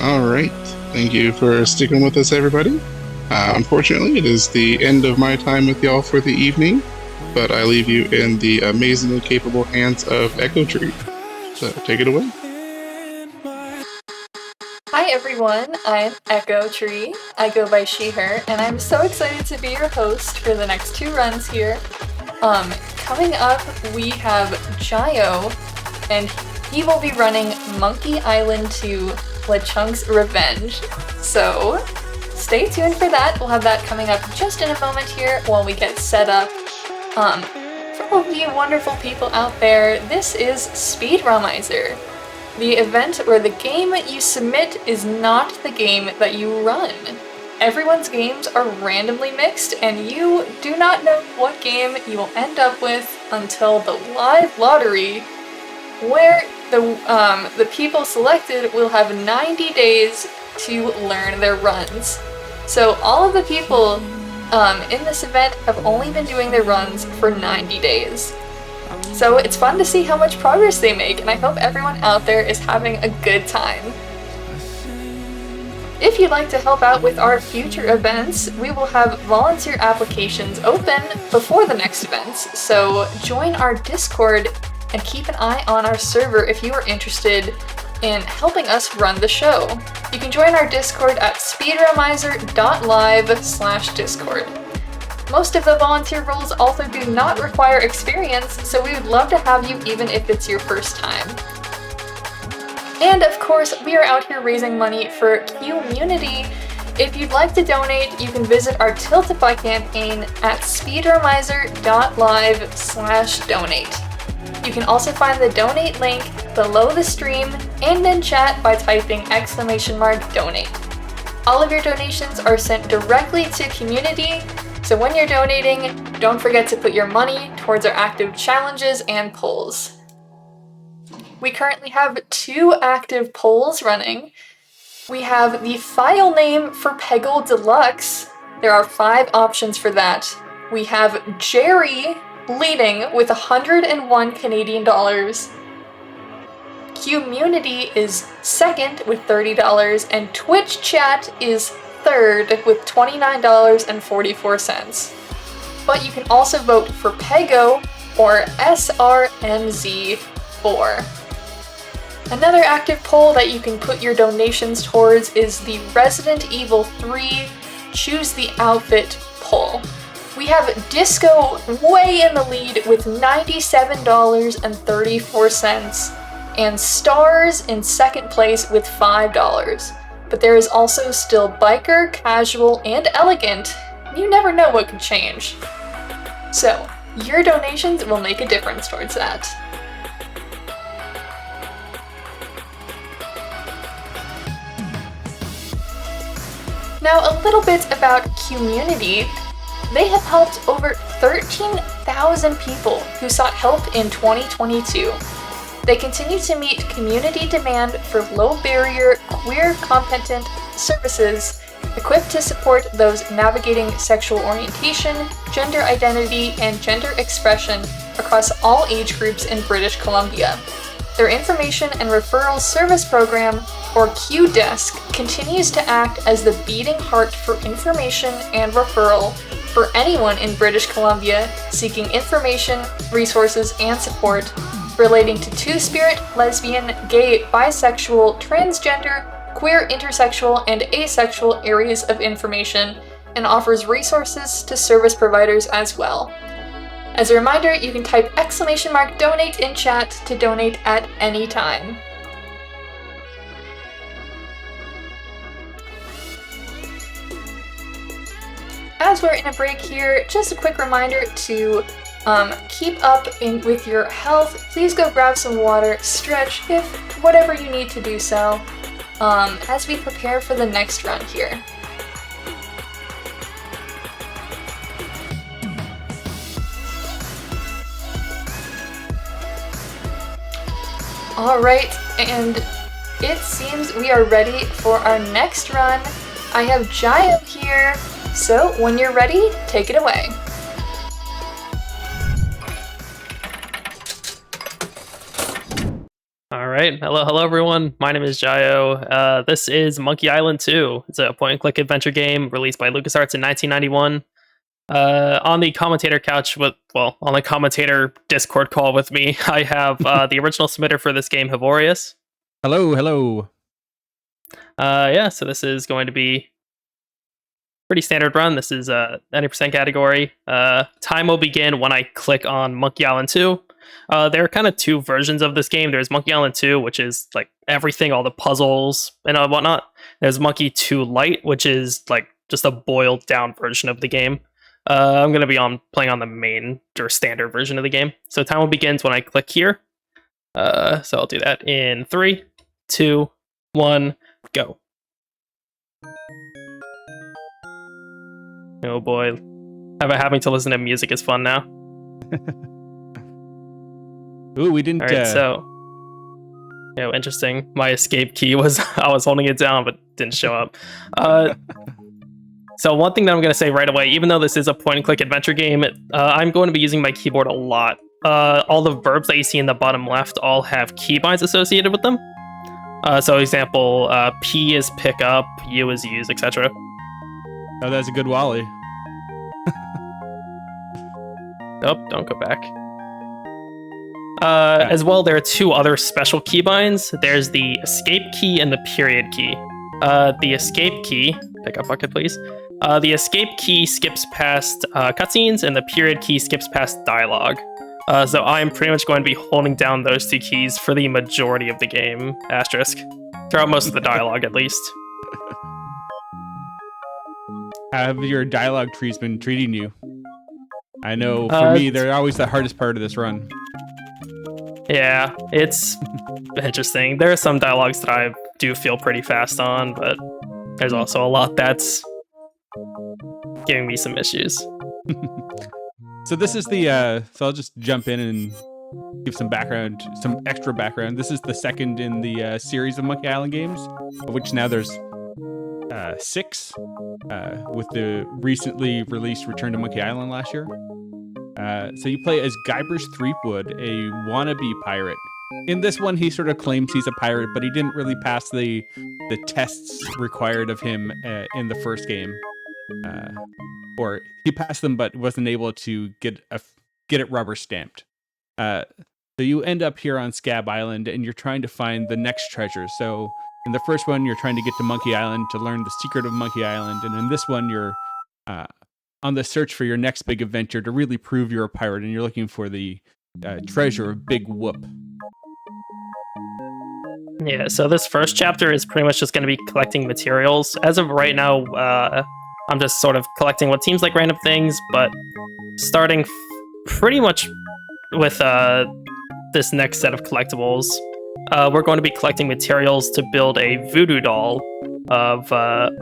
All right. Thank you for sticking with us, everybody. Unfortunately, it is the end of my time with y'all for the evening, but I leave you in the amazingly capable hands of Echo Tree. So take it away. Hi everyone, I'm Echo Tree. I go by she, her, and I'm so excited to be your host for the next 2 runs here. Coming up, we have Jaio, and he will be running Monkey Island 2 LeChunk's Revenge. So, stay tuned for that. We'll have that coming up just in a moment here while we get set up. For all of you wonderful people out there, this is Speedromizer, the event where the game you submit is not the game that you run. Everyone's games are randomly mixed, and you do not know what game you will end up with until the live lottery, where the people selected will have 90 days to learn their runs. So all of the people in this event have only been doing their runs for 90 days. So it's fun to see how much progress they make, and I hope everyone out there is having a good time. If you'd like to help out with our future events, we will have volunteer applications open before the next events, so join our Discord and keep an eye on our server if you are interested in helping us run the show. You can join our Discord at speedromizer.live/discord. Most of the volunteer roles also do not require experience, so we would love to have you even if it's your first time. And of course, we are out here raising money for QMUNITY. If you'd like to donate, you can visit our Tiltify campaign at speedromizer.live/donate. You can also find the donate link below the stream and in chat by typing !donate. All of your donations are sent directly to community, so when you're donating, don't forget to put your money towards our active challenges and polls. We currently have 2 active polls running. We have the file name for Peggle Deluxe. There are 5 options for that. We have Jerry leading with 101 Canadian dollars. QMUNITY is second with $30, and Twitch chat is third with $29.44. But you can also vote for Pego or SRMZ4. Another active poll that you can put your donations towards is the Resident Evil 3 Choose the Outfit poll. We have Disco way in the lead with $97.34, and Stars in second place with $5. But there is also still Biker, Casual, and Elegant. You never know what could change. So, your donations will make a difference towards that. Now, a little bit about QMUNITY. They have helped over 13,000 people who sought help in 2022. They continue to meet community demand for low-barrier, queer-competent services equipped to support those navigating sexual orientation, gender identity, and gender expression across all age groups in British Columbia. Their Information and Referral Service Program, or QDesk, continues to act as the beating heart for information and referral for anyone in British Columbia seeking information, resources, and support relating to two-spirit, lesbian, gay, bisexual, transgender, queer, intersexual, and asexual areas of information, and offers resources to service providers as well. As a reminder, you can type !donate in chat to donate at any time. As we're in a break here, just a quick reminder to keep up with your health. Please go grab some water, stretch, if whatever you need to do so, as we prepare for the next run here. Alright, and it seems we are ready for our next run. I have Jaio here, so when you're ready, take it away. All right. Hello, everyone. My name is Jaio. This is Monkey Island 2. It's a point-and-click adventure game released by LucasArts in 1991. On the commentator couch on the commentator Discord call with me, I have the original submitter for this game, Havorius. Hello. So this is going to be pretty standard run. This is 90% category. Time will begin when I click on Monkey Island 2. There are kind of two versions of this game. There's Monkey Island 2, which is like everything, all the puzzles and whatnot. There's Monkey 2 Lite, which is like just a boiled down version of the game. I'm going to be playing on the main or standard version of the game. So time will begin when I click here. So I'll do that in 3, 2, 1, go. Oh boy. Having to listen to music is fun now. Ooh, we didn't. Alright, interesting. My escape key was, I was holding it down, but didn't show up. So one thing that I'm going to say right away, even though this is a point-and-click adventure game, I'm going to be using my keyboard a lot. All the verbs that you see in the bottom left all have keybinds associated with them. So example, P is pick up, U is use, etc. Oh, that's a good Wally. Oh, don't go back. As well, there are two other special keybinds. There's the escape key and the period key. The escape key, pick up bucket please. The escape key skips past cutscenes, and the period key skips past dialogue. So I'm pretty much going to be holding down those two keys for the majority of the game, asterisk. Throughout most of the dialogue, at least. How have your dialogue trees been treating you? I know, for me, they're always the hardest part of this run. Yeah, it's interesting. There are some dialogues that I do feel pretty fast on, but there's also a lot that's giving me some issues. So this is the, so I'll just jump in and give some background, some extra background. This is the second in the series of Monkey Island games, of which now there's 6, with the recently released Return to Monkey Island last year. So you play as Guybrush Threepwood, a wannabe pirate. In this one, he sort of claims he's a pirate, but he didn't really pass the tests required of him in the first game. Or he passed them, but wasn't able to get it rubber stamped. So you end up here on Scab Island, and you're trying to find the next treasure. So in the first one, you're trying to get to Monkey Island to learn the secret of Monkey Island, and in this one, you're on the search for your next big adventure to really prove you're a pirate, and you're looking for the treasure of Big Whoop. Yeah, so this first chapter is pretty much just going to be collecting materials. As of right now, I'm just sort of collecting what seems like random things, but starting pretty much with this next set of collectibles, we're going to be collecting materials to build a voodoo doll of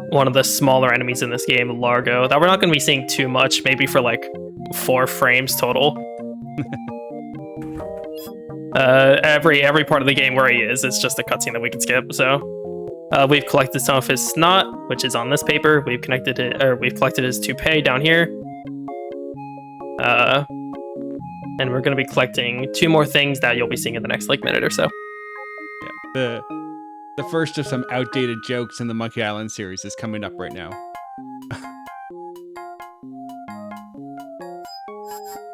one of the smaller enemies in this game, Largo, that we're not going to be seeing too much, maybe for like 4 frames total. Every part of the game where he is, it's just a cutscene that we can skip. So we've collected some of his snot, which is on this paper. We've collected his toupee down here. And we're going to be collecting 2 more things that you'll be seeing in the next minute or so. Yeah, the first of some outdated jokes in the Monkey Island series is coming up right now.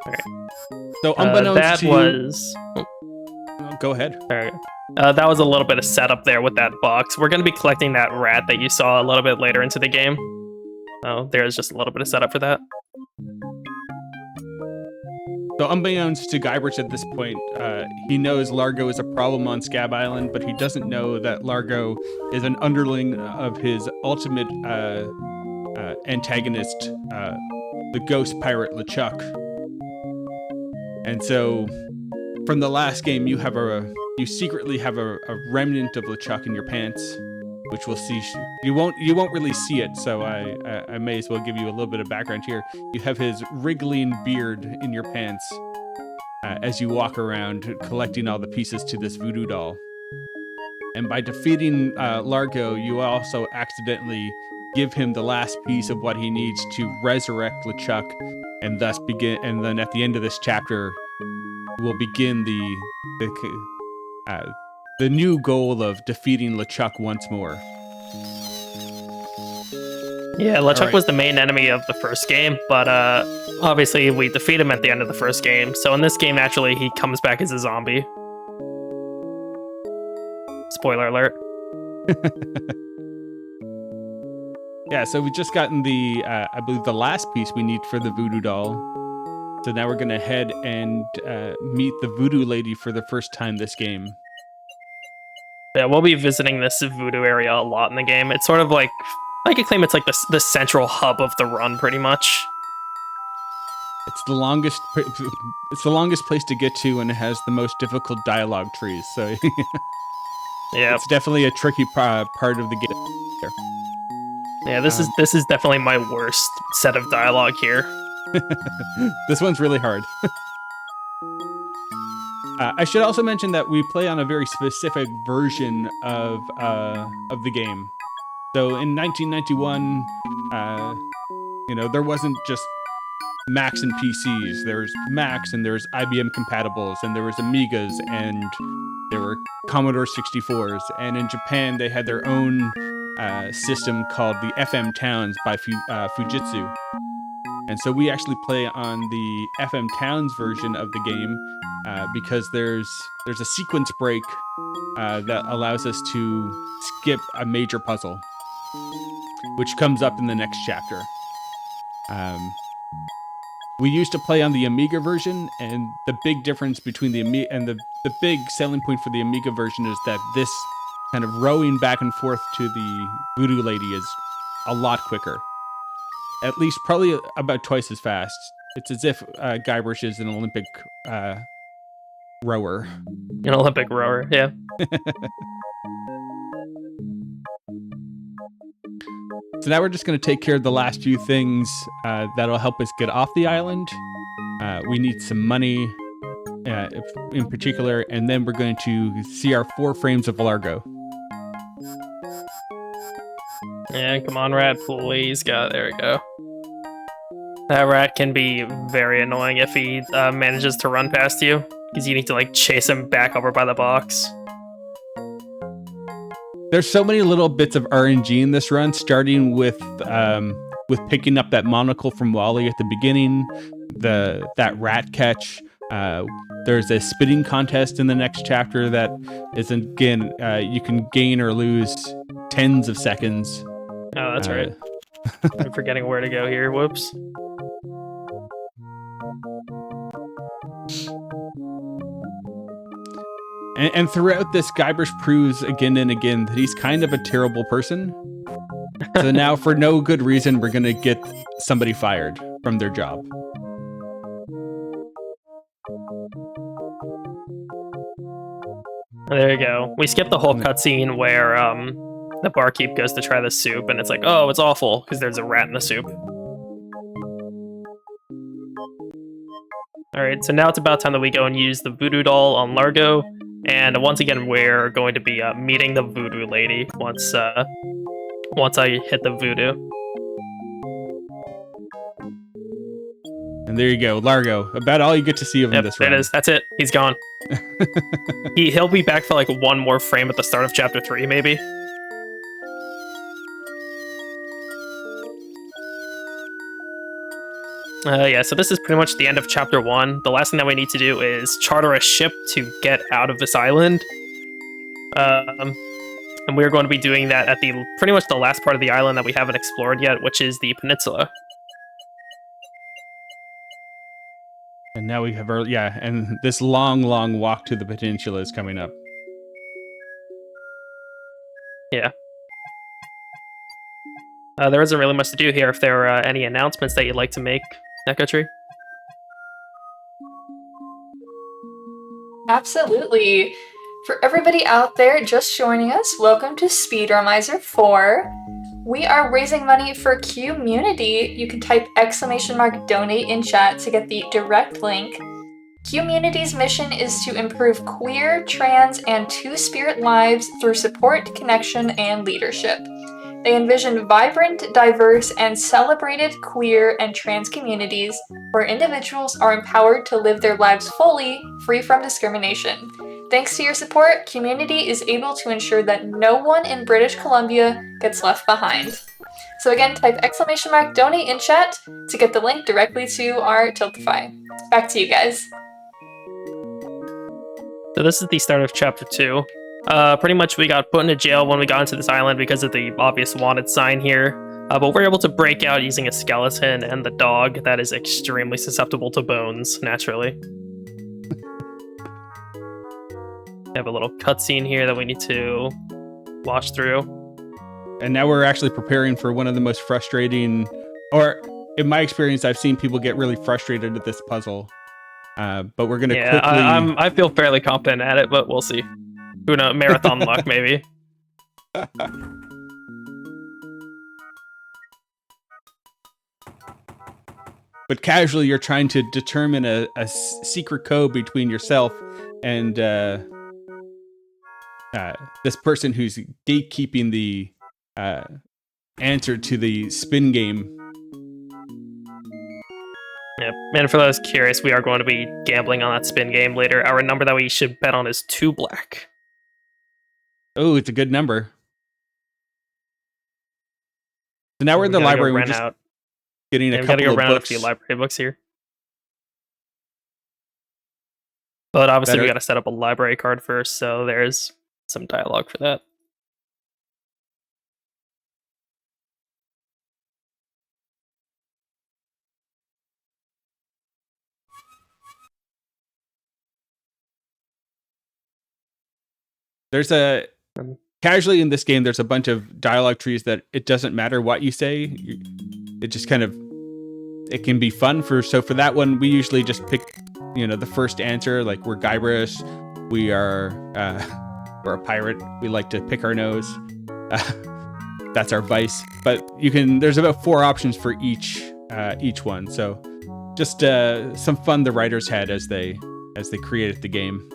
Alright. So unbeknownst that to you... was... Go ahead. Alright. That was a little bit of setup there with that box. We're going to be collecting that rat that you saw a little bit later into the game. Oh, there's just a little bit of setup for that. So unbeknownst to Guybrush at this point, he knows Largo is a problem on Scab Island, but he doesn't know that Largo is an underling of his ultimate antagonist, the ghost pirate LeChuck. And so, from the last game, you secretly have a remnant of LeChuck in your pants, which we'll see. You won't really see it, so I may as well give you a little bit of background here. You have his wriggling beard in your pants as you walk around collecting all the pieces to this voodoo doll. And by defeating Largo, you also accidentally give him the last piece of what he needs to resurrect LeChuck, and thus begin. And then at the end of this chapter, will begin the new goal of defeating LeChuck once more. Yeah, LeChuck right. was the main enemy of the first game, but obviously we defeat him at the end of the first game. So in this game, naturally, he comes back as a zombie. Spoiler alert. Yeah, so we just gotten the, I believe, the last piece we need for the voodoo doll. So now we're going to head and meet the voodoo lady for the first time this game. Yeah, we'll be visiting this voodoo area a lot in the game. It's sort of like, I could claim it's like the central hub of the run, pretty much. It's the longest place to get to, and it has the most difficult dialogue trees. So Yeah, it's definitely a tricky part of the game. yeah. This is definitely my worst set of dialogue here. This one's really hard. I should also mention that we play on a very specific version of the game. So in 1991, there wasn't just Macs and PCs. There's Macs and there's IBM compatibles and there was Amigas and there were Commodore 64s. And in Japan, they had their own system called the FM Towns by Fujitsu. And so we actually play on the FM Towns version of the game because there's a sequence break that allows us to skip a major puzzle, which comes up in the next chapter. We used to play on the Amiga version, and the big difference between the Amiga and the big selling point for the Amiga version is that this kind of rowing back and forth to the voodoo lady is a lot quicker. At least probably about twice as fast. It's as if Guybrush is an Olympic rower. An Olympic rower, yeah. So now we're just going to take care of the last few things that'll help us get off the island. We need some money in particular, and then we're going to see our 4 frames of Largo. Yeah, come on, rat, please. There we go. That rat can be very annoying if he manages to run past you, because you need to like chase him back over by the box. There's so many little bits of RNG in this run, starting with picking up that monocle from Wally at the beginning, that rat catch. There's a spitting contest in the next chapter that is, again, you can gain or lose tens of seconds. Oh, that's right. I'm forgetting where to go here. Whoops. And throughout this, Guybrush proves again and again that he's kind of a terrible person. So now, for no good reason, we're going to get somebody fired from their job. There you go. We skipped the whole cutscene where the barkeep goes to try the soup, and it's like, oh, it's awful, because there's a rat in the soup. Alright, so now it's about time that we go and use the voodoo doll on Largo, and once again, we're going to be meeting the voodoo lady once I hit the voodoo. And there you go, Largo. About all you get to see of him in this run. It is. That's it. He's gone. He'll be back for like one more frame at the start of chapter 3, maybe. Yeah, so this is pretty much the end of chapter 1. The last thing that we need to do is charter a ship to get out of this island. And we're going to be doing that at pretty much the last part of the island that we haven't explored yet, which is the peninsula. And now we have and this long walk to the peninsula is coming up. Yeah. There isn't really much to do here. If there are any announcements that you'd like to make, Echo Tree? Absolutely. For everybody out there just joining us, welcome to Speedromizer 4. We are raising money for QMUNITY. You can type !donate in chat to get the direct link. QMUNITY's mission is to improve queer, trans, and two-spirit lives through support, connection, and leadership. They envision vibrant, diverse, and celebrated queer and trans communities where individuals are empowered to live their lives fully, free from discrimination. Thanks to your support, QMUNITY is able to ensure that no one in British Columbia gets left behind. So again, type !donate in chat to get the link directly to our Tiltify. Back to you guys. So this is the start of chapter 2. Pretty much we got put into jail when we got into this island because of the obvious wanted sign here. But we're able to break out using a skeleton and the dog that is extremely susceptible to bones, naturally. We have a little cutscene here that we need to watch through. And now we're actually preparing for one of the most frustrating, or in my experience, I've seen people get really frustrated at this puzzle. But we're going to quickly... I feel fairly confident at it, but we'll see. Who knows? Marathon luck, maybe. But casually, you're trying to determine a secret code between yourself and this person who's gatekeeping the answer to the spin game. Yep. And for those curious, we are going to be gambling on that spin game later. Our number that we should bet on is 2 black. Oh, it's a good number. So now we're in the library. We're just getting a couple of books. A few library books here. But obviously we got to set up a library card first, so there's some dialogue for that. There's casually in this game, there's a bunch of dialogue trees that it doesn't matter what you say. It just kind of, it can be fun for that one, we usually just pick, the first answer, like we're Guybrush, we're a pirate, we like to pick our nose. That's our vice. But there's about 4 options for each one. So just some fun the writers had as they created the game.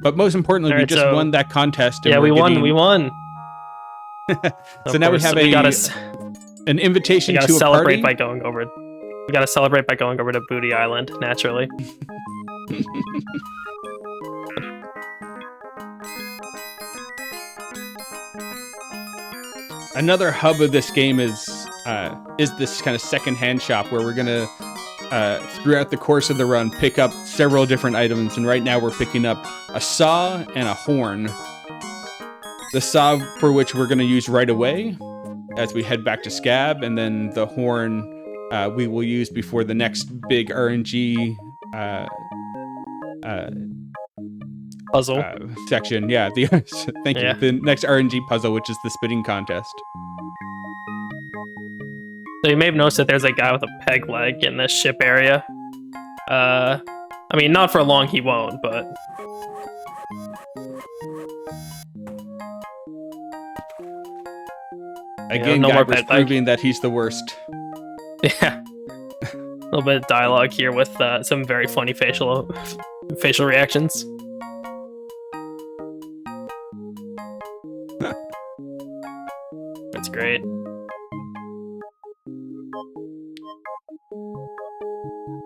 But most importantly, we just won that contest. And we won. So now we have an invitation to a celebrate party. We gotta celebrate by going over to Booty Island, naturally. Another hub of this game is this kind of second-hand shop where we're gonna throughout the course of the run pick up several different items, and right now we're picking up a saw and a horn. The saw for which we're going to use right away as we head back to Scab, and then the horn we will use before the next big RNG puzzle section. Yeah, thank you. The next RNG puzzle, which is the spinning contest. So you may have noticed that there's a guy with a peg leg in this ship area. I mean, not for long he won't, but... Again, Guybrush proving that he's the worst. Yeah. A little bit of dialogue here with some very funny facial reactions. That's great.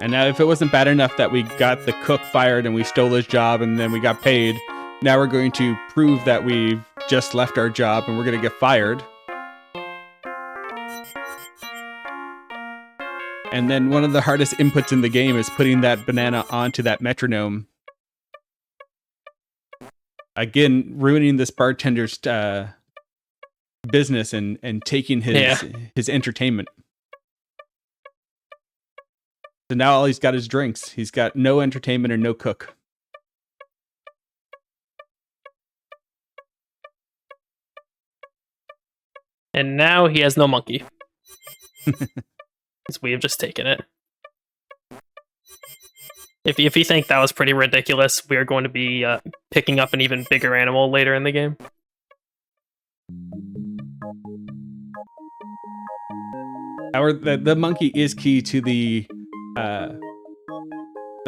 And now if it wasn't bad enough that we got the cook fired and we stole his job and then we got paid, now we're going to prove that we've just left our job and we're going to get fired. And then one of the hardest inputs in the game is putting that banana onto that metronome. Again, ruining this bartender's business and taking his entertainment. So now all he's got is drinks. He's got no entertainment and no cook. And now he has no monkey. Because we have just taken it. If you think that was pretty ridiculous, we are going to be picking up an even bigger animal later in the game. The monkey is key to the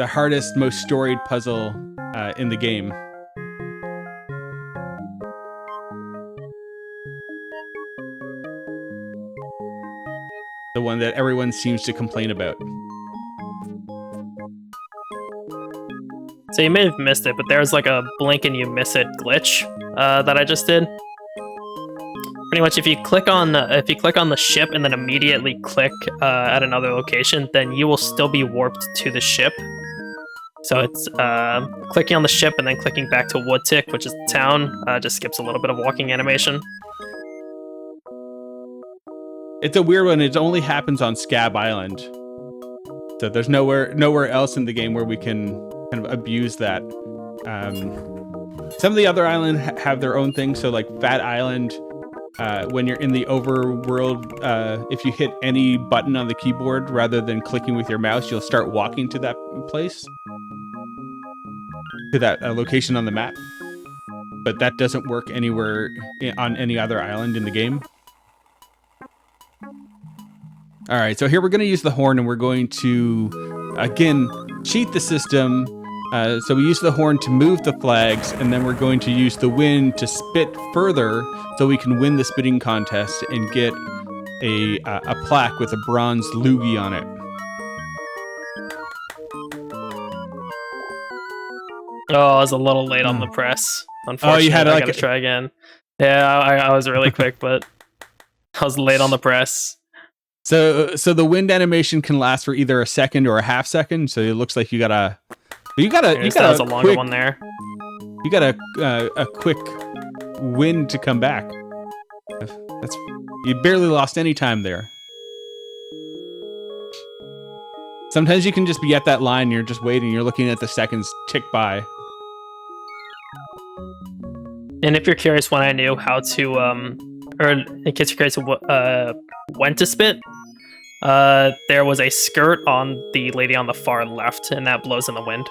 hardest, most storied puzzle in the game. The one that everyone seems to complain about. So you may have missed it, but there's like a blink and you miss it glitch that I just did. Pretty much, if you click on the ship and then immediately click at another location, then you will still be warped to the ship. So it's clicking on the ship and then clicking back to Woodtick, which is the town, just skips a little bit of walking animation. It's a weird one. It only happens on Scab Island. So there's nowhere else in the game where we can kind of abuse that. Some of the other islands have their own things. So like Fat Island, when you're in the overworld, if you hit any button on the keyboard rather than clicking with your mouse, you'll start walking to that place, to that location on the map. But that doesn't work anywhere on any other island in the game. All right, so here we're going to use the horn, and we're going to, again, cheat the system. So we use the horn to move the flags, and then we're going to use the wind to spit further so we can win the spitting contest and get a plaque with a bronze loogie on it. Oh, I was a little late on the press. Unfortunately, you had I gotta try again. Yeah, I was really quick, but I was late on the press. So the wind animation can last for either a second or a half second. So it looks like you got a longer quick, one there. You got a quick wind to come back. You barely lost any time there. Sometimes you can just be at that line, you're just waiting, you're looking at the seconds tick by. And if you're curious when I knew how to, or in case you're curious when to spit, there was a skirt on the lady on the far left, and that blows in the wind.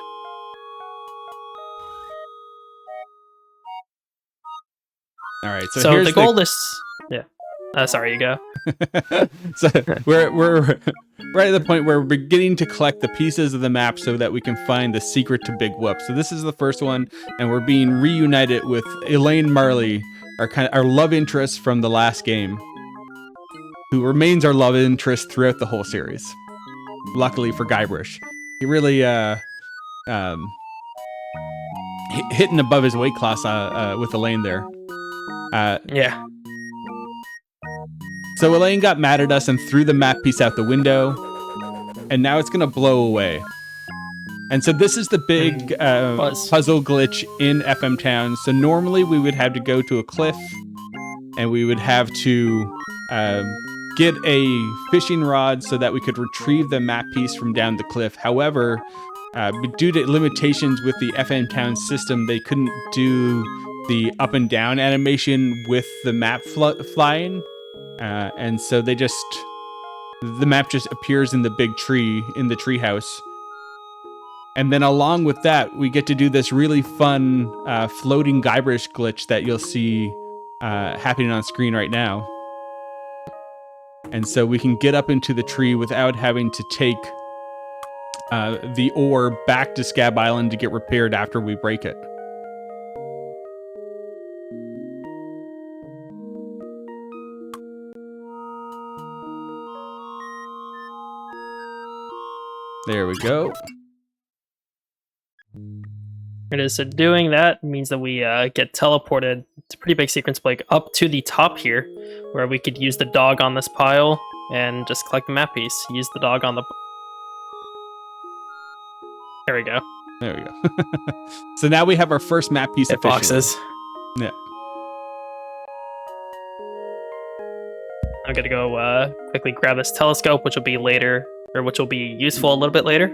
All right, so here's the goal is, yeah. Sorry, you go. So we're right at the point where we're beginning to collect the pieces of the map so that we can find the secret to Big Whoop. So this is the first one, and we're being reunited with Elaine Marley, our love interest from the last game, who remains our love interest throughout the whole series. Luckily for Guybrush, he really hitting above his weight class with Elaine there. Yeah. So Elaine got mad at us and threw the map piece out the window, and now it's gonna blow away. And so this is the big puzzle glitch in FM Town. So normally we would have to go to a cliff, and we would have to get a fishing rod so that we could retrieve the map piece from down the cliff. However, due to limitations with the FM Town system, they couldn't do the up and down animation with the map flying. And so the map just appears in the big tree, in the treehouse. And then along with that, we get to do this really fun floating Guybrush glitch that you'll see happening on screen right now. And so we can get up into the tree without having to take the ore back to Scab Island to get repaired after we break it. There we go. It is. So doing that means that we get teleported. It's a pretty big sequence break up to the top here, where we could use the dog on this pile and just collect the map piece. Use the dog on the... There we go. There we go. So now we have our first map piece officially. Boxes. Yeah. I'm gonna go quickly grab this telescope, which will be later, or which will be useful a little bit later.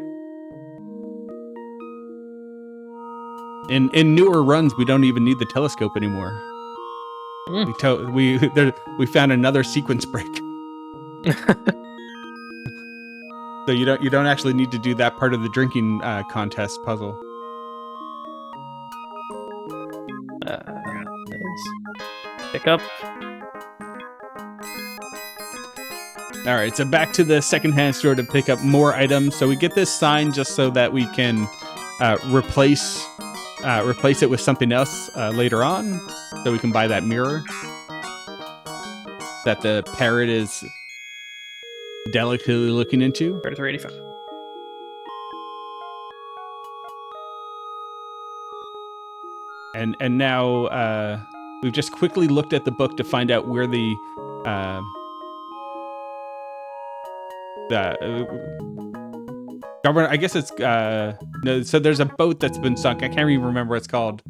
In newer runs, we don't even need the telescope anymore. We found another sequence break. So you don't actually need to do that part of the drinking contest puzzle. Pick up. All right, so back to the secondhand store to pick up more items. So we get this sign just so that we can replace it with something else later on, so we can buy that mirror that the parrot is delicately looking into. 3385. And now we've just quickly looked at the book to find out where the governor. I guess it's no. So there's a boat that's been sunk. I can't even remember what it's called.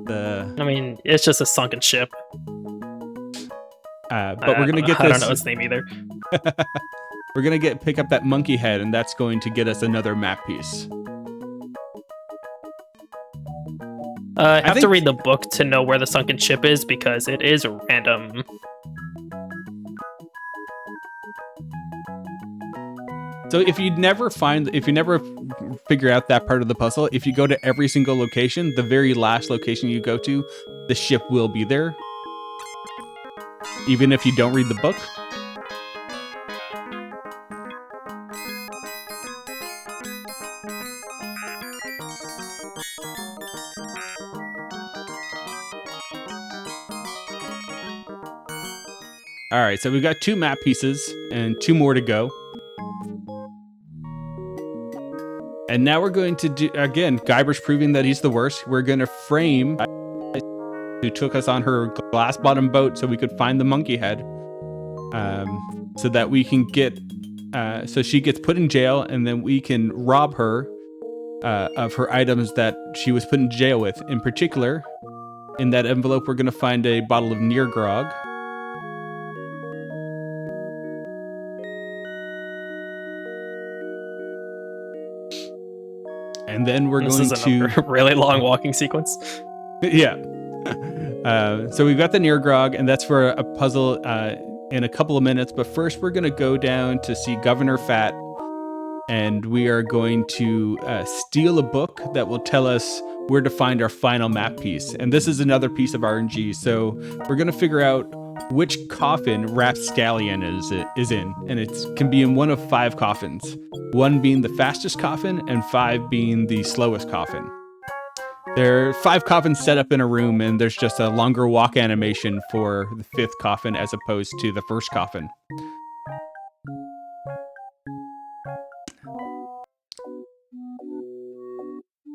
I mean, it's just a sunken ship. But we're gonna get this. I don't know its name either. We're gonna pick up that monkey head, and that's going to get us another map piece. I have to read the book to know where the sunken ship is because it is random. So if you never figure out that part of the puzzle, if you go to every single location, the very last location you go to, the ship will be there. Even if you don't read the book. All right, so we've got 2 map pieces and 2 more to go. And now we're going to do, again, Guiber's proving that he's the worst. We're going to frame who took us on her glass bottom boat so we could find the monkey head. So that we can get, so she gets put in jail and then we can rob her of her items that she was put in jail with. In particular, in that envelope, we're going to find a bottle of near grog. And then we're going to a really long walking sequence. Yeah. So we've got the near grog, and that's for a puzzle in a couple of minutes. But first, we're going to go down to see Governor Fat, and we are going to steal a book that will tell us where to find our final map piece. And this is another piece of RNG. So we're going to figure out which coffin Rapscallion is in, and it can be in one of 5 coffins. 1 being the fastest coffin, and 5 being the slowest coffin. There are 5 coffins set up in a room, and there's just a longer walk animation for the 5th coffin as opposed to the 1st coffin.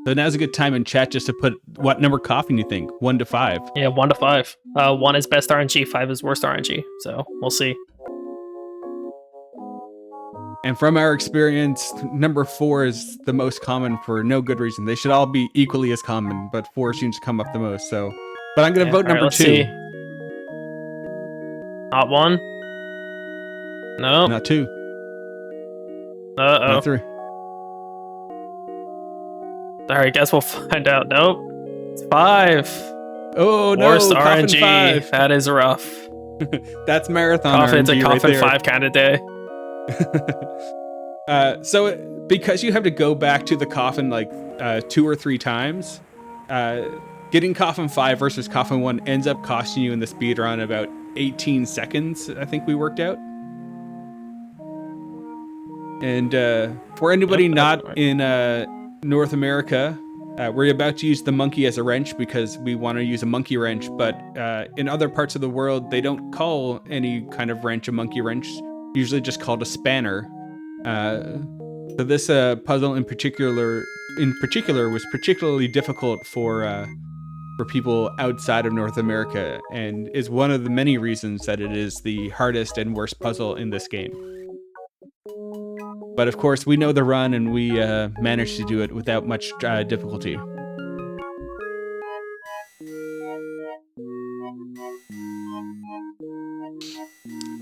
So now's a good time in chat just to put what number coffin you think, 1 to 5. Yeah, 1 to 5. 1 is best RNG, 5 is worst RNG. So we'll see. And from our experience, number 4 is the most common for no good reason. They should all be equally as common, but 4 seems to come up the most. So, but I'm going to vote number 2. See. Not 1. No. Not 2. Uh-oh. Not 3. Alright, guess we'll find out. Nope. It's 5. Oh, no. Worst Coffin RNG. 5. That is rough. That's marathon Coffin's RNG a coffin right 5 kind of day. So because you have to go back to the coffin like 2 or 3 times, getting coffin 5 versus coffin 1 ends up costing you in the speed run about 18 seconds, I think we worked out. And for anybody not in North America, we're about to use the monkey as a wrench because we want to use a monkey wrench, but in other parts of the world, they don't call any kind of wrench a monkey wrench, usually just called a spanner. So this puzzle in particular was particularly difficult for people outside of North America, and is one of the many reasons that it is the hardest and worst puzzle in this game. But of course, we know the run, and we managed to do it without much difficulty.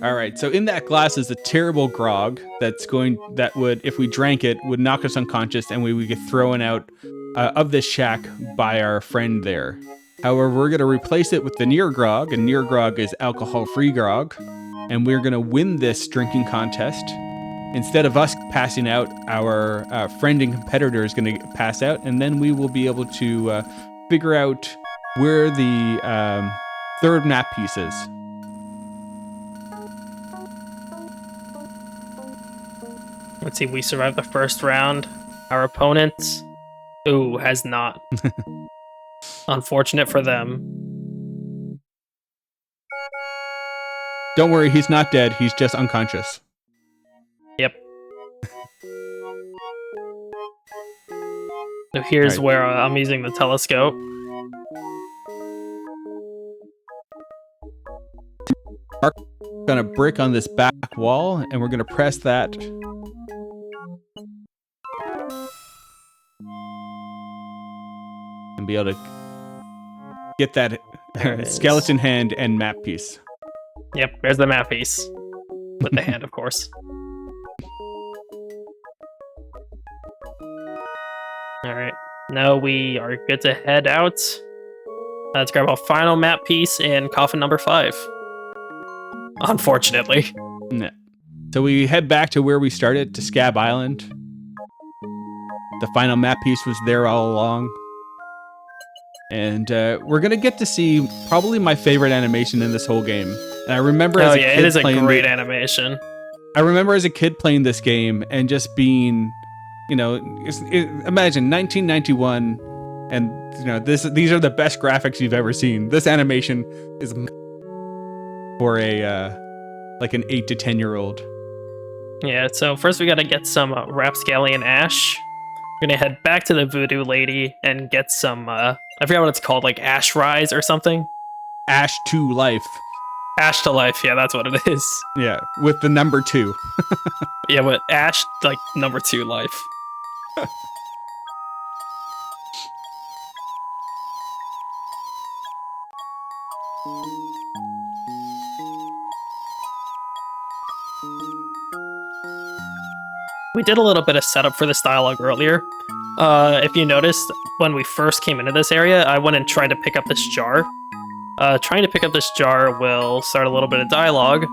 All right, so in that glass is a terrible grog that would, if we drank it, would knock us unconscious, and we would get thrown out of this shack by our friend there. However, we're going to replace it with the near grog, and near grog is alcohol-free grog, and we're going to win this drinking contest. Instead of us passing out, our friend and competitor is going to pass out, and then we will be able to figure out where the 3rd map piece is. Let's see, we survived the first round. Our opponent, has not. Unfortunate for them. Don't worry, he's not dead. He's just unconscious. Yep. So here's where I'm using the telescope. mark on a brick on this back wall, and we're going to press that. And be able to get that skeleton hand and map piece. Yep, there's the map piece. With the hand, of course. Alright, now we are good to head out. Let's grab a final map piece in coffin number 5. Unfortunately. Yeah. So we head back to where we started, to Scab Island. The final map piece was there all along. And we're going to get to see probably my favorite animation in this whole game. And I remember as a kid it is a playing great animation. I remember as a kid playing this game and just being, you know, imagine 1991 and, you know, these are the best graphics you've ever seen. This animation is for a like an 8 to 10-year-old. Yeah, so first we got to get some Rapscallion Ash. We're going to head back to the Voodoo Lady and get some, I forgot what it's called, like Ash Rise or something? Ash to Life. Ash to Life, yeah, that's what it is. Yeah, with the number 2. Yeah, but Ash, like, number 2 life. We did a little bit of setup for this dialogue earlier. If you noticed, when we first came into this area, I went and tried to pick up this jar. Trying to pick up this jar will start a little bit of dialogue,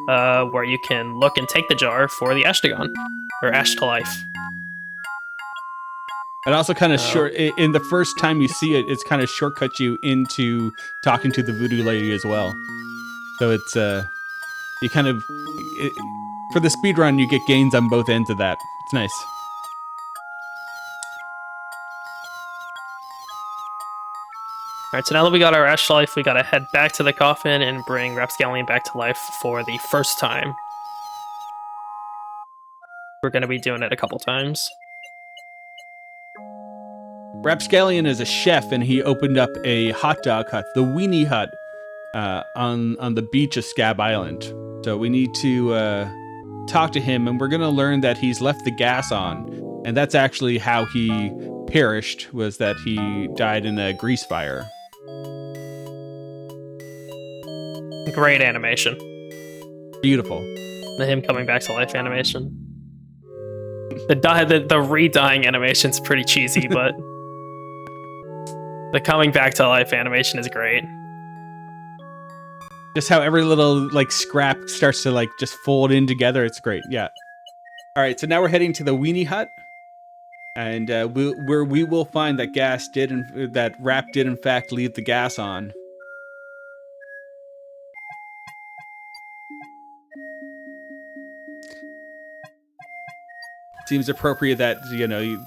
where you can look and take the jar for the Ashtagon, or Ash to Life. And also kind of short, in the first time you see it, it's kind of shortcuts you into talking to the Voodoo Lady as well. So it's, you kind of, for the speedrun, you get gains on both ends of that. It's nice. Alright, so now that we got our Ash to Life, we gotta head back to the coffin and bring Rapscallion back to life for the first time. We're gonna be doing it a couple times. Rapscallion is a chef, and he opened up a hot dog hut, the Weenie Hut, on the beach of Scab Island. So we need to talk to him, and we're going to learn that he's left the gas on, and that's actually how he perished, was that he died in a grease fire. Great animation. Beautiful. The him coming back to life animation. The re-dying animation's pretty cheesy, but the coming back to life animation is great. Just how every little like scrap starts to like just fold in together. It's great. Yeah. All right. So now we're heading to the Weenie Hut, and we will find that that Rap did in fact leave the gas on. Seems appropriate that, you know,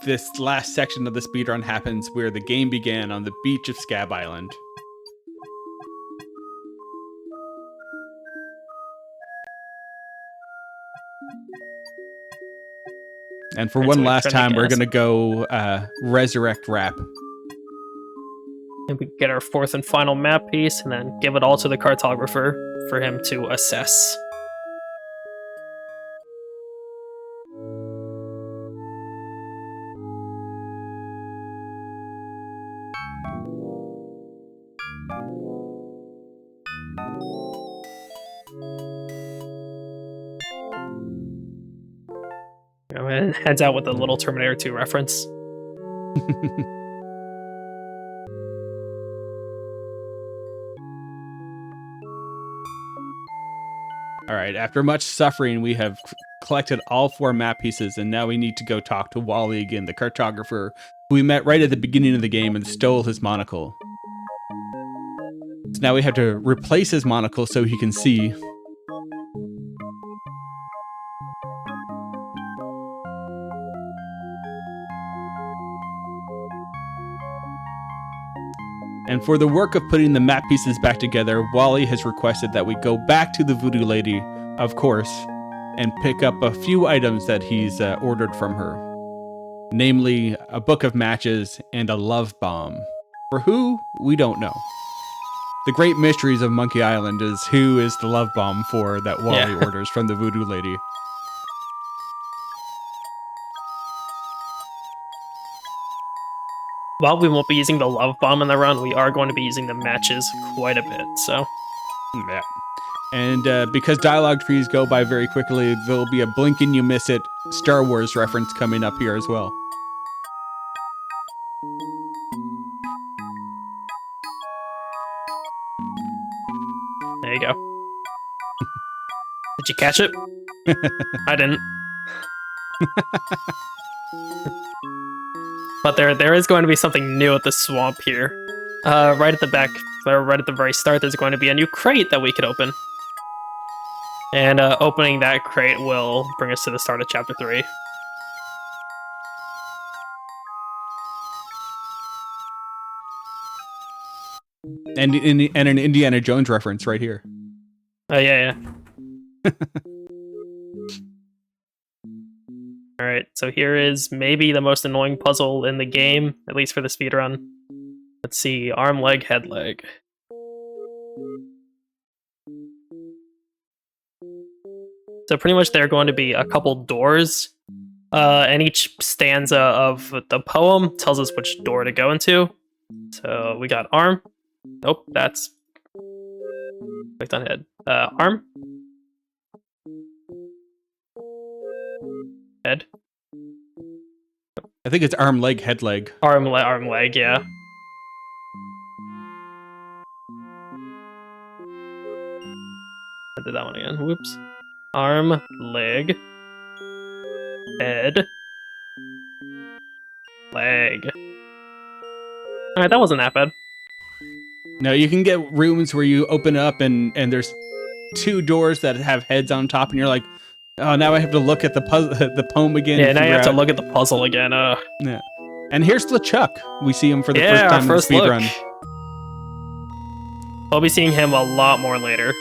this last section of the speedrun happens where the game began, on the beach of Scab Island. And for one last time, we're going to go resurrect Rap. And we get our fourth and final map piece, and then give it all to the cartographer for him to assess. And heads out with a little Terminator 2 reference. All right, after much suffering, we have collected all 4 map pieces, and now we need to go talk to Wally again, the cartographer, who we met right at the beginning of the game and stole his monocle. So now we have to replace his monocle so he can see. And for the work of putting the map pieces back together, Wally has requested that we go back to the Voodoo Lady, of course, and pick up a few items that he's ordered from her. Namely, a book of matches and a love bomb. For who? We don't know. the great mysteries of Monkey Island is who is the love bomb for that Wally Yeah. orders from the voodoo lady. While we won't be using the love bomb in the run, we are going to be using the matches quite a bit. So Yeah. And because dialogue trees go by very quickly, there'll be a blink and you miss it Star Wars reference coming up here as well. there you go. Did you catch it? I didn't. But there is going to be something new at the swamp here. Right at the back, or right at the very start, there's going to be a new crate that we could open. And opening that crate will bring us to the start of Chapter 3. And an Indiana Jones reference right here. Oh, yeah. Alright, so here is maybe the most annoying puzzle in the game, at least for the speedrun. Let's see, arm, leg, head, leg. So pretty much there are going to be a couple doors, and each stanza of the poem tells us which door to go into. So we got arm. Nope, that's clicked on head. Arm. Head. I think it's arm, leg, head, leg. Arm, leg, yeah. I did that one again. Whoops. Arm, leg, head, leg. Alright, that wasn't that bad. No, you can get rooms where you open up and there's two doors that have heads on top, and you're like, oh, now I have to look at the poem again. Yeah, now you have to look at the puzzle again. Yeah. And here's LeChuck. We see him for the first Yeah, time our first in the look. speedrun. We'll be seeing him a lot more later.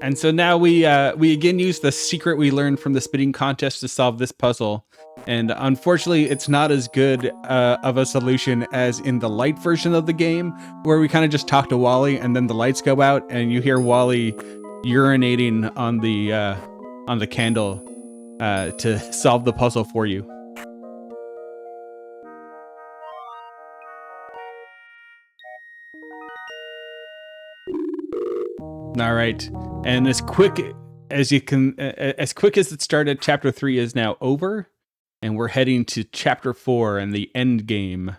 And so now we again use the secret we learned from the spitting contest to solve this puzzle. And unfortunately, it's not as good of a solution as in the light version of the game, where we kind of just talk to Wally and then the lights go out and you hear Wally urinating on the candle to solve the puzzle for you. All right, and as quick as it started, Chapter 3 is now over, and we're heading to Chapter 4 and the end game.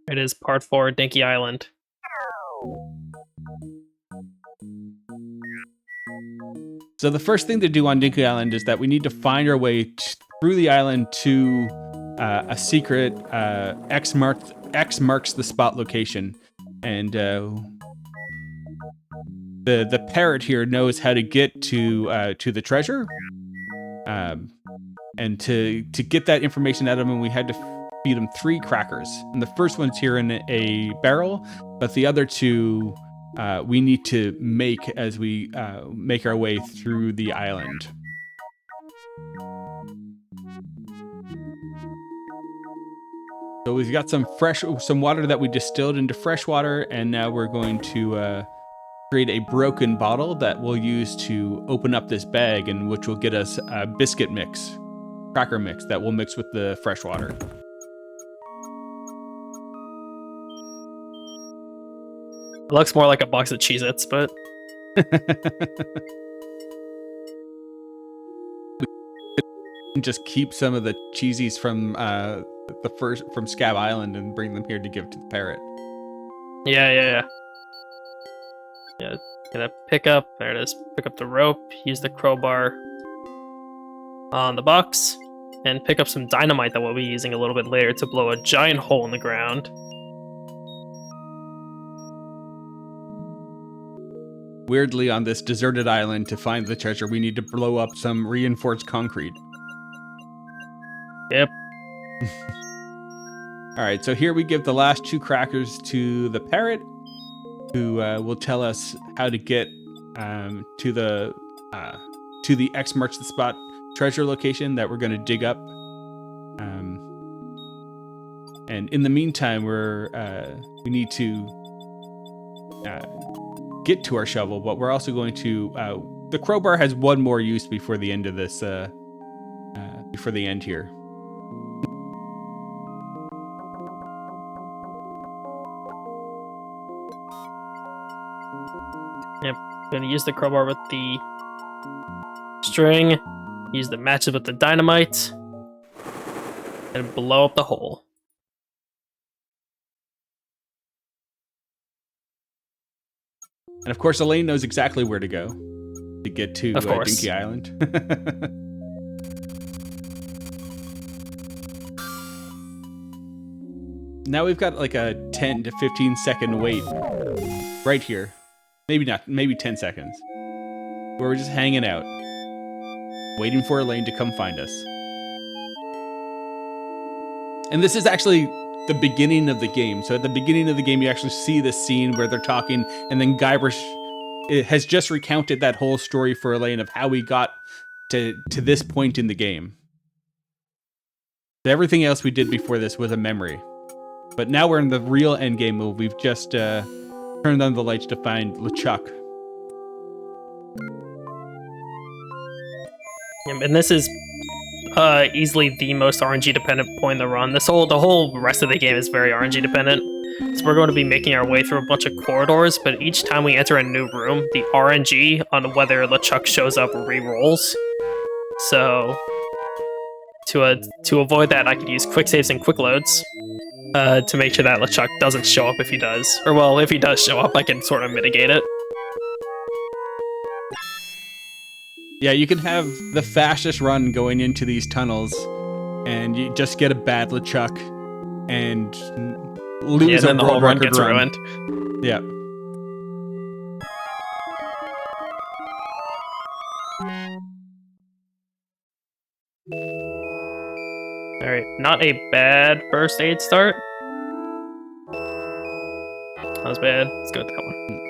It is Part 4, Dinky Island. So the first thing to do on Dinky Island is that we need to find our way through the island to a secret X marks the spot location. And the parrot here knows how to get to the treasure, and to get that information out of him, we had to feed him 3 crackers. And the first one's here in a barrel, but the other 2 we need to make as we make our way through the island. So we've got some water that we distilled into fresh water, and now we're going to create a broken bottle that we'll use to open up this bag, and which will get us a biscuit mix, cracker mix that we'll mix with the fresh water. It looks more like a box of Cheez-Its, but We just keep some of the cheesies from from Scab Island and bring them here to give to the parrot. yeah. Gonna pick up, there it is, pick up the rope, use the crowbar on the box, and pick up some dynamite that we'll be using a little bit later to blow a giant hole in the ground. Weirdly, on this deserted island, to find the treasure, we need to blow up some reinforced concrete. Yep. All right, so here we give the last 2 crackers to the parrot, who will tell us how to get to the X marks the spot treasure location that we're going to dig up. And And in the meantime, we need to get to our shovel, but we're also going to. The crowbar has one more use before the end of this. Before the end here. Yep. Gonna use the crowbar with the string. Use the matches with the dynamite. And blow up the hole. And of course, Elaine knows exactly where to go to get to Dinky Island. Now we've got like a 10 to 15 second wait right here. Maybe not, maybe 10 seconds. Where we're just hanging out, waiting for Elaine to come find us. And this is actually the beginning of the game. So at the beginning of the game, you actually see this scene where they're talking, and then Guybrush has just recounted that whole story for Elaine of how we got to this point in the game. Everything else we did before this was a memory. But now we're in the real endgame move. We've just turned on the lights to find LeChuck. And this is easily the most RNG dependent point in the run. The whole rest of the game is very RNG dependent. So we're going to be making our way through a bunch of corridors, but each time we enter a new room, the RNG on whether LeChuck shows up re-rolls. So to avoid that, I could use quick saves and quick loads to make sure that LeChuck doesn't show up if he does. Or well, if he does show up, I can sort of mitigate it. Yeah, you can have the fastest run going into these tunnels, and you just get a bad LeChuck and lose and then the whole run gets ruined. Yeah. Alright, not a bad first aid start. That was bad. Let's go with that one.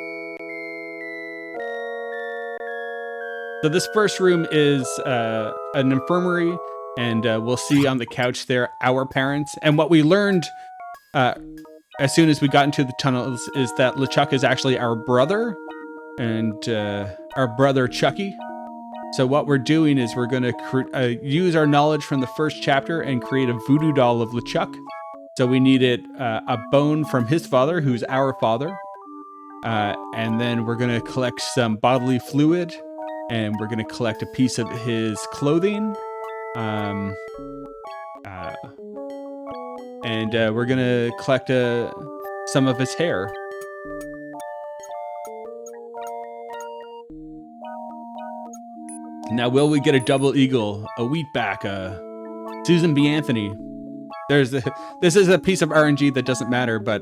So this first room is an infirmary, and we'll see on the couch there our parents. And what we learned as soon as we got into the tunnels is that LeChuck is actually our brother, and our brother Chucky. So what we're doing is we're going to use our knowledge from the first chapter and create a voodoo doll of LeChuck. So we needed a bone from his father, who's our father. And then we're going to collect some bodily fluid, and we're going to collect a piece of his clothing. And we're going to collect some of his hair. Now, will we get a double eagle, a wheatback, a Susan B. Anthony? This is a piece of RNG that doesn't matter, but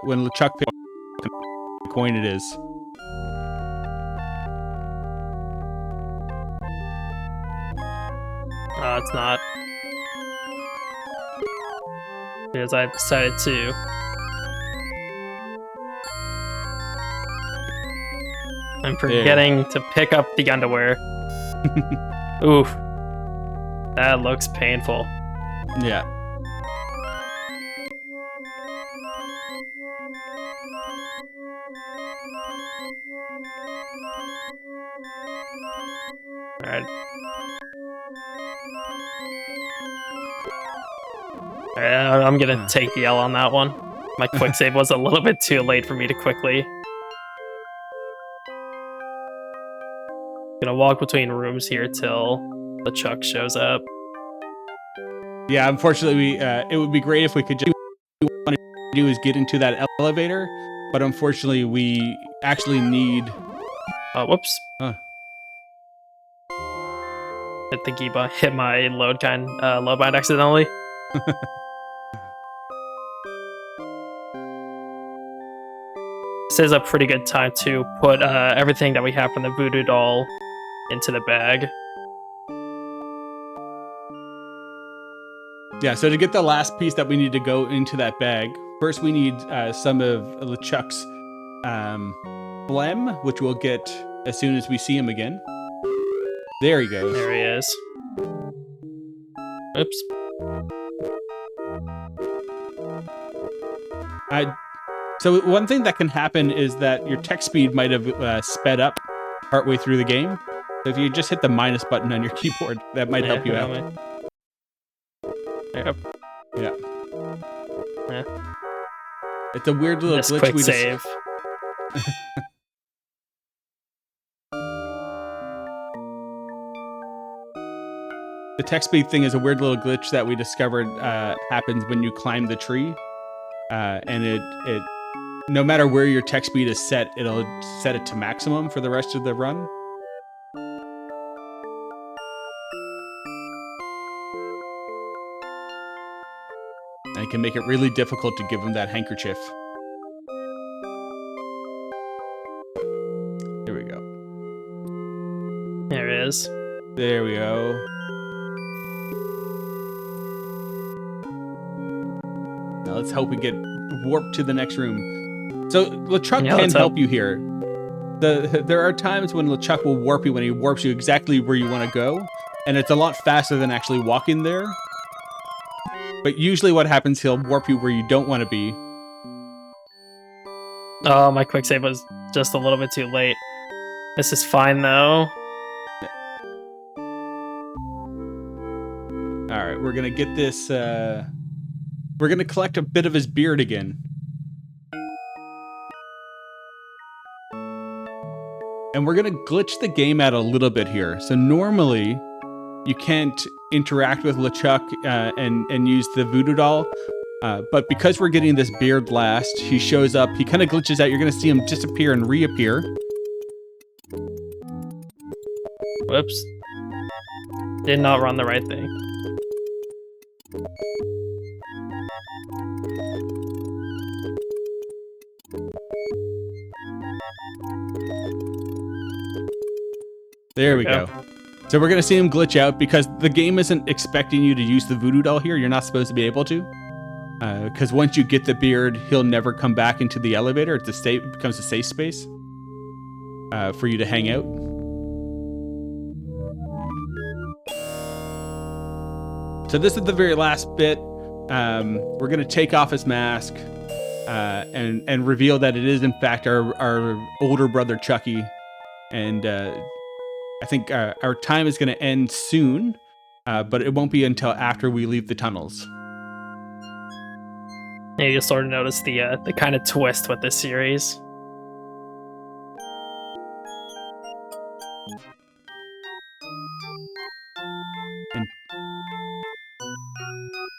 when LeChuck picks what coin it is. It's not. Because I decided to. I'm forgetting to pick up the underwear. Oof. That looks painful. Yeah. Alright. I'm gonna take the L on that one. My quick save was a little bit too late for me to quickly. Gonna walk between rooms here till LeChuck shows up. Yeah, unfortunately, it would be great if we could just what we want to do is get into that elevator, but unfortunately, we actually need. Whoops. Huh. Hit my load bind accidentally. This is a pretty good time to put everything that we have from the voodoo doll into the bag. Yeah, so to get the last piece that we need to go into that bag, first we need some of LeChuck's phlegm, which we'll get as soon as we see him again. There he goes. There he is. Oops. So one thing that can happen is that your text speed might have sped up partway through the game. So if you just hit the minus button on your keyboard, that might help you out. Yep. Yeah. Yeah. It's a weird little Just glitch. quick save. The text speed thing is a weird little glitch that we discovered happens when you climb the tree, and it no matter where your text speed is set, it'll set it to maximum for the rest of the run. And it can make it really difficult to give him that handkerchief. There we go. There it is. There we go. Now let's hope we get warped to the next room. So LeChuck can help you here. There are times when LeChuck will warp you when he warps you exactly where you want to go, and it's a lot faster than actually walking there. But usually what happens, he'll warp you where you don't want to be. Oh, my quick save was just a little bit too late. This is fine though. All right, we're gonna get this. We're gonna collect a bit of his beard again. And we're going to glitch the game out a little bit here. So normally, you can't interact with LeChuck and use the voodoo doll. But because we're getting this beard last, he shows up. He kind of glitches out. You're going to see him disappear and reappear. Whoops. Did not run the right thing. There we go. So we're going to see him glitch out because the game isn't expecting you to use the voodoo doll here. You're not supposed to be able to. Because once you get the beard, he'll never come back into the elevator. It becomes a safe space for you to hang out. So this is the very last bit. We're going to take off his mask and reveal that it is, in fact, our older brother, Chucky. And I think our time is going to end soon, but it won't be until after we leave the tunnels. Yeah, you'll sort of notice the kind of twist with this series.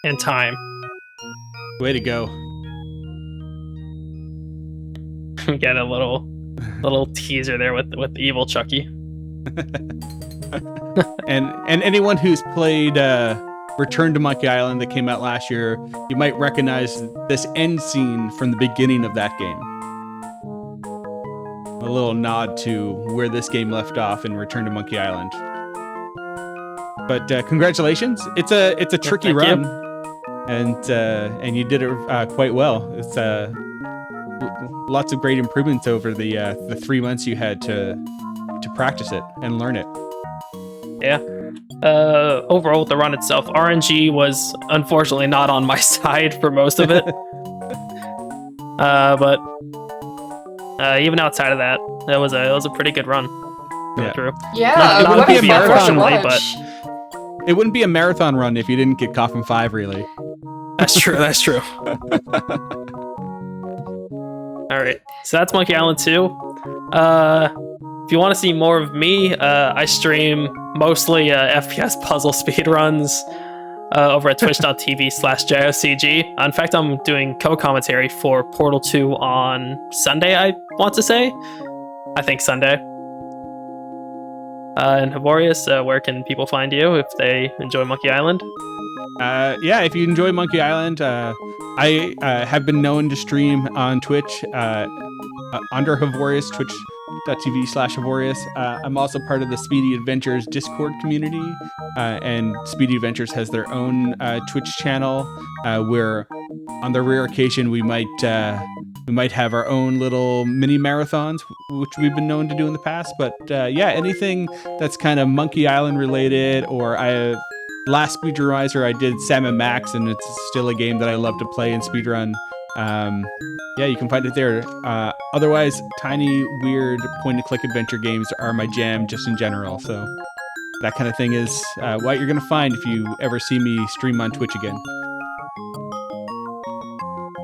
And time. Way to go. We get a little teaser there with evil Chucky. and anyone who's played Return to Monkey Island that came out last year, you might recognize this end scene from the beginning of that game. A little nod to where this game left off in Return to Monkey Island. But congratulations! It's a tricky run, and you did it quite well. It's lots of great improvements over the 3 months you had to practice it and learn it. Yeah. Overall with the run itself, RNG was unfortunately not on my side for most of it. But even outside of that, it was a pretty good run. Yeah. Through. Yeah, it wouldn't be a marathon, but it wouldn't be a marathon run if you didn't get Coffin 5, really. That's true. That's true. All right, so that's Monkey Island 2. If you want to see more of me, I stream mostly FPS puzzle speedruns over at twitch.tv/JioCG. In fact, I'm doing co-commentary for Portal 2 on Sunday, I want to say. I think Sunday. And Havorius, where can people find you if they enjoy Monkey Island? Yeah, if you enjoy Monkey Island, I have been known to stream on Twitch under Havorius, twitch.tv/Havorius. I'm also part of the Speedy Adventures Discord community, and Speedy Adventures has their own Twitch channel where, on the rare occasion, we might have our own little mini marathons, which we've been known to do in the past. But yeah, anything that's kind of Monkey Island related, or last Speedromizer I did Sam and Max, and it's still a game that I love to play and speedrun. Yeah, you can find it there. Otherwise, tiny, weird point-and-click adventure games are my jam just in general. So that kind of thing is what you're going to find if you ever see me stream on Twitch again.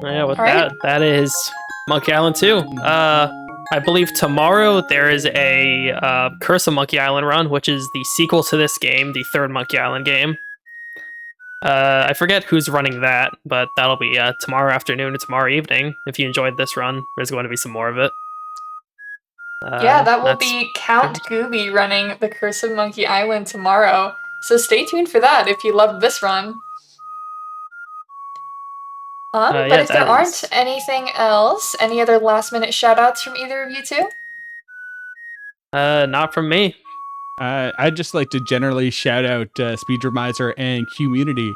Yeah, with All right. that is Monkey Island 2. I believe tomorrow there is a Curse of Monkey Island run, which is the sequel to this game, the third Monkey Island game. I forget who's running that, but that'll be tomorrow afternoon or tomorrow evening. If you enjoyed this run, there's going to be some more of it. Yeah, that will that's- be Count Gooby running the Curse of Monkey Island tomorrow. So stay tuned for that if you loved this run. But yeah, if there that aren't is- anything else, any other last minute shoutouts from either of you two? Not from me. I'd just like to generally shout out Speedromizer and QMUNITY.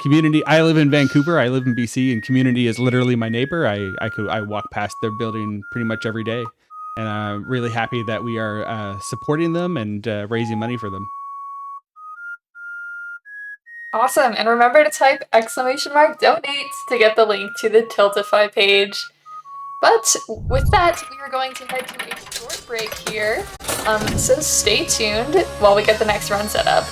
Community. I live in Vancouver. I live in BC, and Community is literally my neighbor. I walk past their building pretty much every day, and I'm really happy that we are supporting them and raising money for them. Awesome, and remember to type !donate to get the link to the Tiltify page. But with that, we are going to head to a short break here, so stay tuned while we get the next run set up.